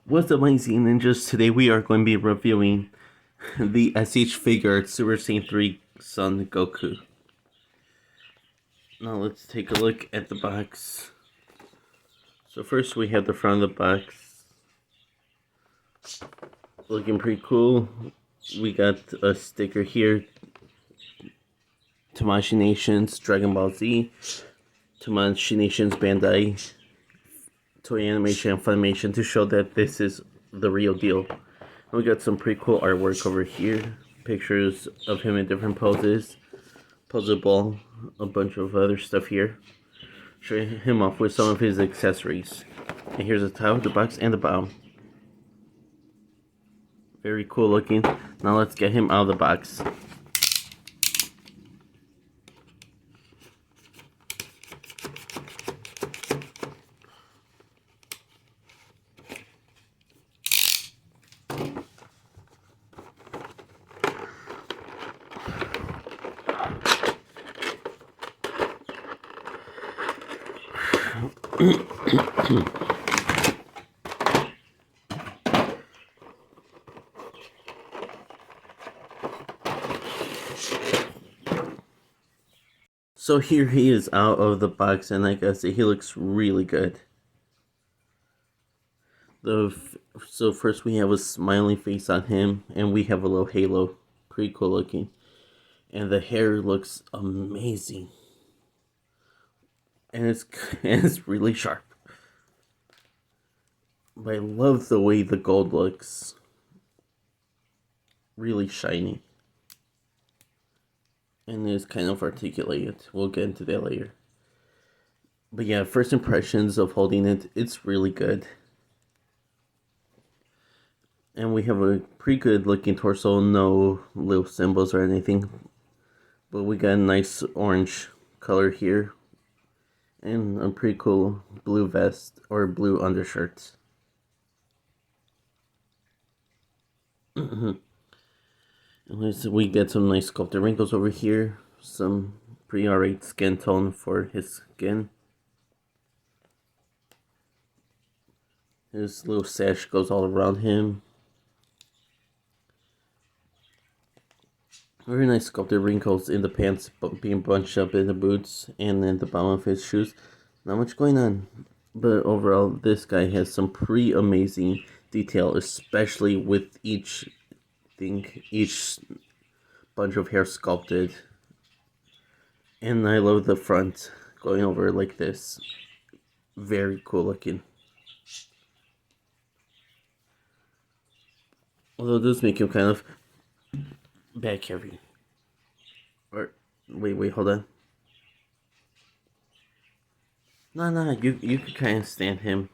What's up, my Z Ninjas? Today we are going to be reviewing the SH Figuarts Super Saiyan 3 Son Goku. Now let's take a look at the box. So first we have the front of the box. Looking pretty cool. We got a sticker here. Tamashii Nations Dragon Ball Z. Tamashii Nations Bandai. Toy Animation and Funimation to show that this is the real deal. We got some pretty cool artwork over here. Pictures of him in different poses. Puzzle ball. A bunch of other stuff here. Show him off with some of his accessories. And here's the top, the box, and the bottom. Very cool looking. Now let's get him out of the box. So here he is out of the box, and like I said, he looks really good. So first we have a smiling face on him, and we have a little halo. Pretty cool looking. And the hair looks amazing. And it's really sharp. But I love the way the gold looks. Really shiny. And it's kind of articulated. We'll get into that later. But yeah, first impressions of holding it, it's really good. And we have a pretty good looking torso, no little symbols or anything. But we got a nice orange color here. And a pretty cool blue vest or blue undershirts. We get some nice sculpted wrinkles over here. Some pretty alright skin tone for his skin. His little sash goes all around him. Very nice sculpted wrinkles in the pants being bunched up in the boots and then the bottom of his shoes. Not much going on. But overall, this guy has some pretty amazing detail, especially with each bunch of hair sculpted. And I love the front going over like this. Very cool looking. Although it does make him kind of back heavy. Or wait, hold on. No, you can kind of stand him.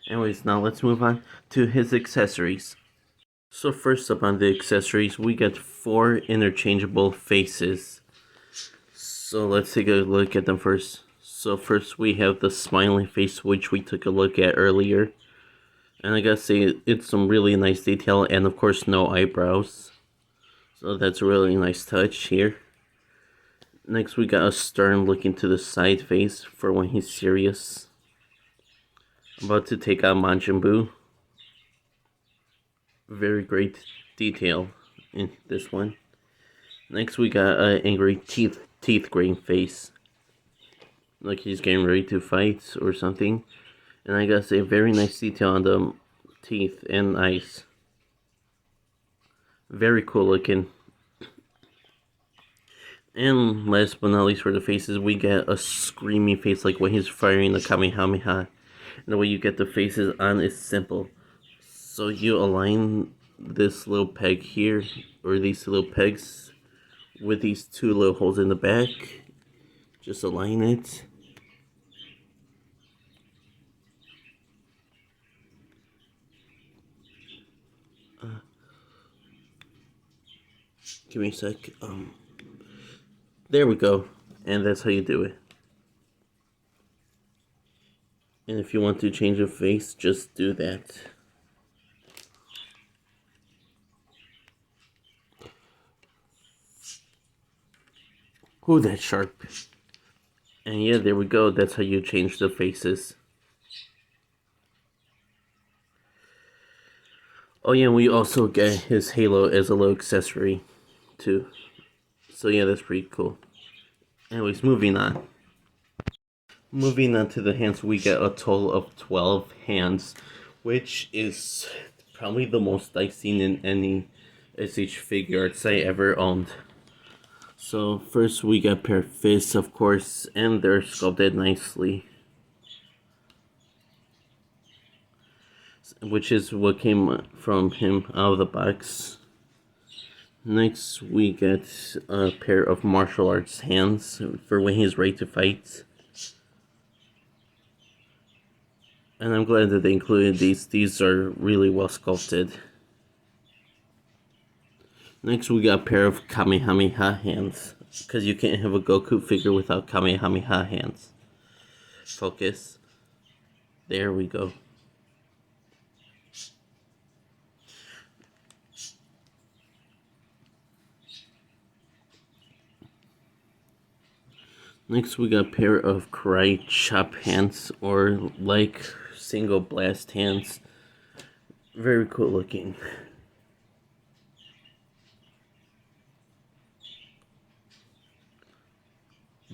Anyways, now let's move on to his accessories. So first up on the accessories, we get 4 interchangeable faces. So let's take a look at them first. So first we have the smiling face, which we took a look at earlier. And I gotta say, it's some really nice detail, and of course no eyebrows. So that's a really nice touch here. Next we got a stern looking to the side face for when he's serious. About to take out Majin Buu. Very great detail in this one. Next we got an angry teeth grating face. Like he's getting ready to fight or something. And I gotta say, very nice detail on the teeth and eyes. Very cool looking. And last but not least for the faces, we get a screaming face like when he's firing the Kamehameha. And the way you get the faces on is simple. So you align this little peg here, or these little pegs, with these 2 little holes in the back. Just align it. Give me a sec. There we go. And that's how you do it. And if you want to change the face, just do that. Ooh, that's sharp. And yeah, there we go. That's how you change the faces. Oh yeah, we also get his halo as a little accessory too. So yeah, that's pretty cool. Anyways, moving on. Moving on to the hands, we get a total of 12 hands, which is probably the most I've seen in any SH Figuarts I ever owned. So first we got a pair of fists, of course, and they're sculpted nicely. Which is what came from him out of the box. Next we get a pair of martial arts hands for when he's ready to fight. And I'm glad that they included these. These are really well sculpted. Next we got a pair of Kamehameha hands. Because you can't have a Goku figure without Kamehameha hands. Focus. There we go. Next we got a pair of Karate Chop hands, or like single blast hands. Very cool looking.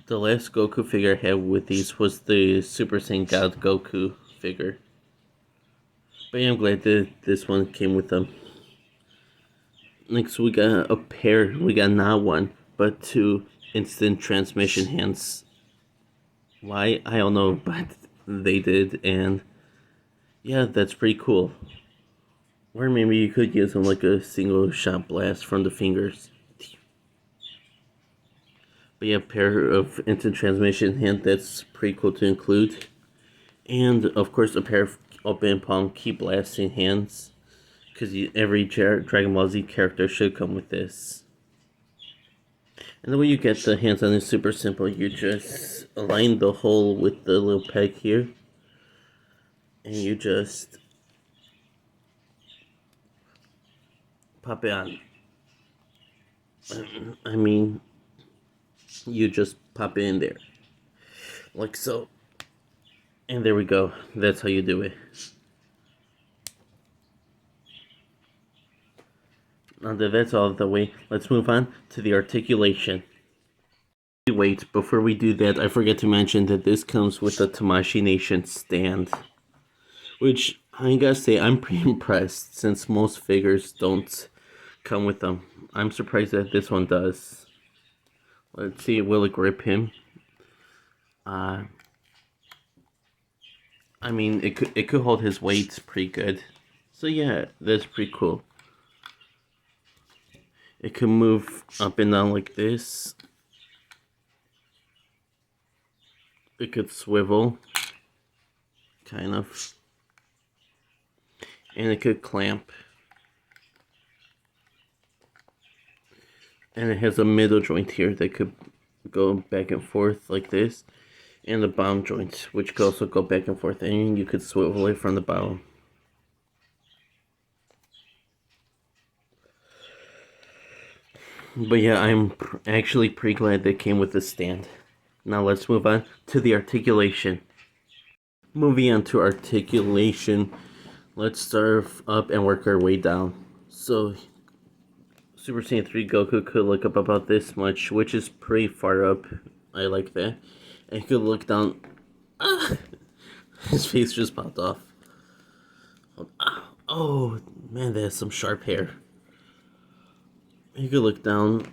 The last Goku figure I had with these was the Super Saiyan God Goku figure. But yeah, I'm glad that this one came with them. Next we got a pair, we got not one, but two instant transmission hands. Why? I don't know, but they did, and yeah, that's pretty cool. Or maybe you could use them like a single shot blast from the fingers. But yeah, a pair of instant transmission hand, that's pretty cool to include. And of course, a pair of open palm key blasting hands. Because every Dragon Ball Z character should come with this. And the way you get the hands on is super simple. You just align the hole with the little peg here. And you just pop it on. I mean, you just pop it in there. Like so. And there we go. That's how you do it. Now that that's all of the way, let's move on to the articulation. Wait, before we do that, I forget to mention that this comes with the Tamashii Nation stand. Which, I gotta say, I'm pretty impressed, since most figures don't come with them. I'm surprised that this one does. Let's see, will it grip him? I mean, it could hold his weight pretty good. So yeah, that's pretty cool. It can move up and down like this. It could swivel, kind of. And it could clamp. And it has a middle joint here that could go back and forth like this. And the bottom joint, which could also go back and forth. And you could swivel it from the bottom. But yeah, I'm actually pretty glad they came with this stand. Now let's move on to the articulation. Moving on to articulation, let's start up and work our way down. So, Super Saiyan 3 Goku could look up about this much, which is pretty far up. I like that. And he could look down. Ah! His face just popped off. Oh, man, that has some sharp hair. You could look down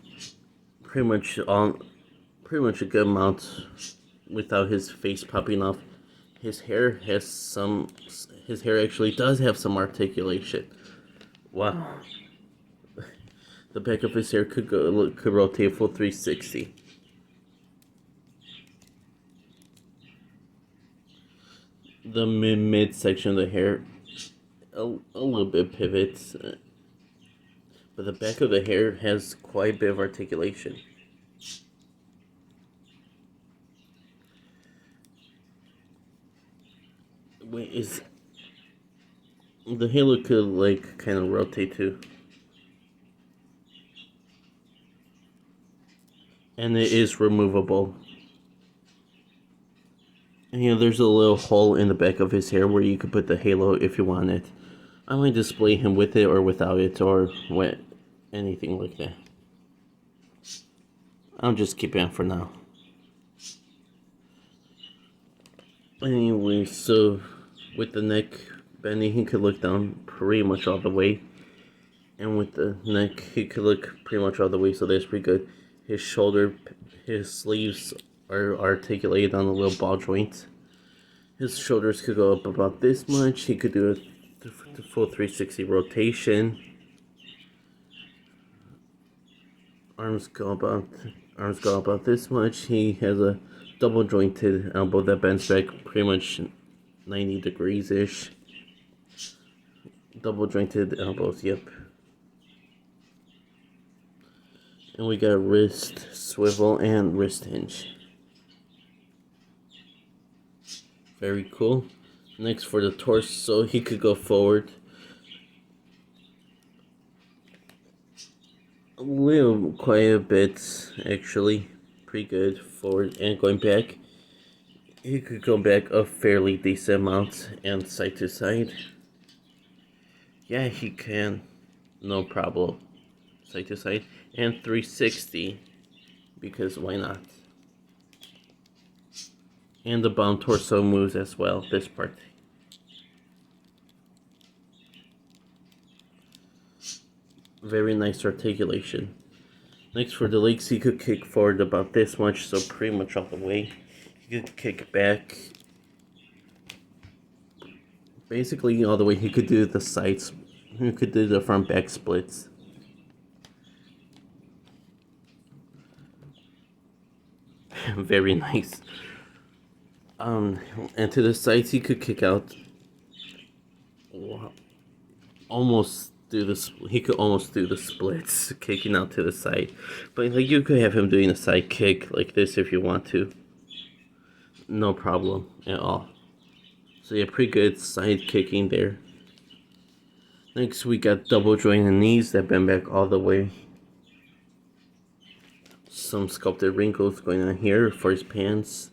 pretty much a good amount without his face popping off. His hair actually does have some articulation. Wow. The back of his hair could rotate full 360. The mid section of the hair a little bit pivots. But the back of the hair has quite a bit of articulation. Wait, is the halo could like kind of rotate too. And it is removable. And there's a little hole in the back of his hair where you could put the halo if you wanted. I might display him with it or without it or with anything like that. I'll just keep it for now. Anyway, so with the neck bending, he could look down pretty much all the way. And with the neck, he could look pretty much all the way, so that's pretty good. His shoulder, his sleeves are articulated on the little ball joint. His shoulders could go up about this much. He could do a full 360 rotation. Arms go about this much. He has a double jointed elbow that bends back pretty much 90 degrees ish. Double jointed elbows, yep. And we got wrist swivel and wrist hinge. Very cool. Next for the torso, he could go forward quite a bit, actually. Pretty good. Forward and going back. He could go back a fairly decent amount and side to side. Yeah, he can. No problem. Side to side. And 360. Because why not? And the bottom torso moves as well, this part. Very nice articulation. Next for the legs, he could kick forward about this much, so pretty much all the way. He could kick back basically all the way. He could do the sides. He could do the front back splits. Very nice. And to the sides, he could kick out. Almost do this. He could almost do the splits, kicking out to the side. But like you could have him doing a side kick like this if you want to. No problem at all. So yeah, pretty good side kicking there. Next we got double jointed knees that bend back all the way. Some sculpted wrinkles going on here for his pants.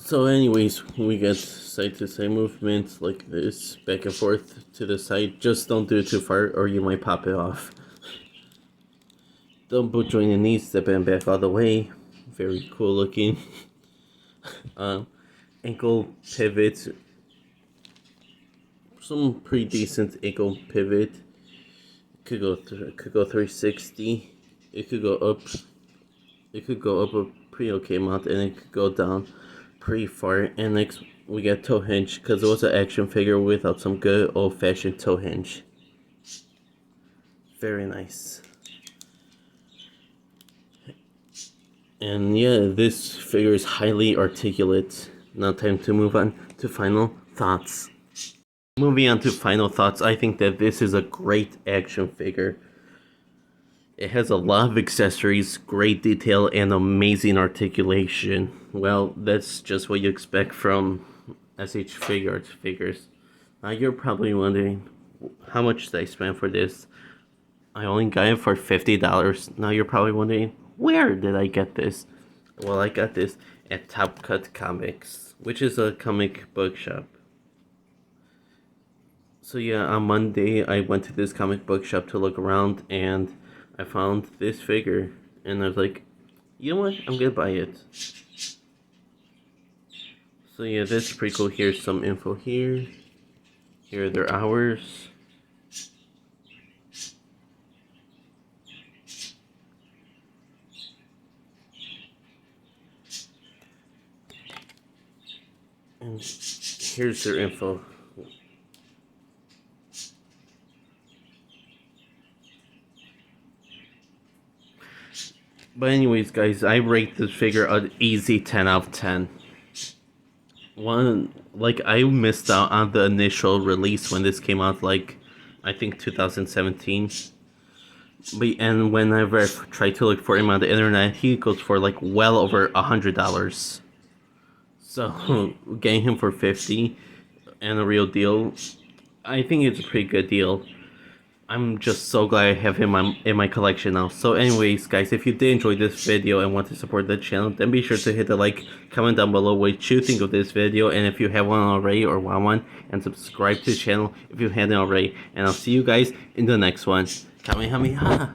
So anyways, we get side to side movements like this, back and forth to the side. Just don't do it too far or you might pop it off. Double jointed knees that bend back all the way. Very cool looking. Ankle pivot. Some pretty decent ankle pivot. Could go 360. It could go up. It could go up a pretty okay amount, and it could go down pretty far. And next we got toe hinge, because it was an action figure without some good old-fashioned toe hinge. Very nice. And yeah, this figure is highly articulate. Now time to move on to final thoughts. Moving on to final thoughts, I think that this is a great action figure. It has a lot of accessories, great detail, and amazing articulation. Well, that's just what you expect from SH Figuarts figures. Now you're probably wondering, how much did I spend for this? I only got it for $50. Now you're probably wondering, where did I get this? Well, I got this at Top Cut Comics, which is a comic book shop. So yeah, on Monday I went to this comic book shop to look around, and I found this figure, and I was like, you know what, I'm gonna buy it. So yeah, this is pretty cool. Here's some info here. Here are their hours. And here's their info. But anyways, guys, I rate this figure an easy 10 out of 10. I missed out on the initial release when this came out, I think 2017. And whenever I tried to look for him on the internet, he goes for well over $100. So getting him for $50 and a real deal, I think it's a pretty good deal. I'm just so glad I have him in my collection now. So anyways, guys, if you did enjoy this video and want to support the channel, then be sure to hit the like, comment down below what you think of this video, and if you have one already or want one, and subscribe to the channel if you hadn't already. And I'll see you guys in the next one. Kamehameha!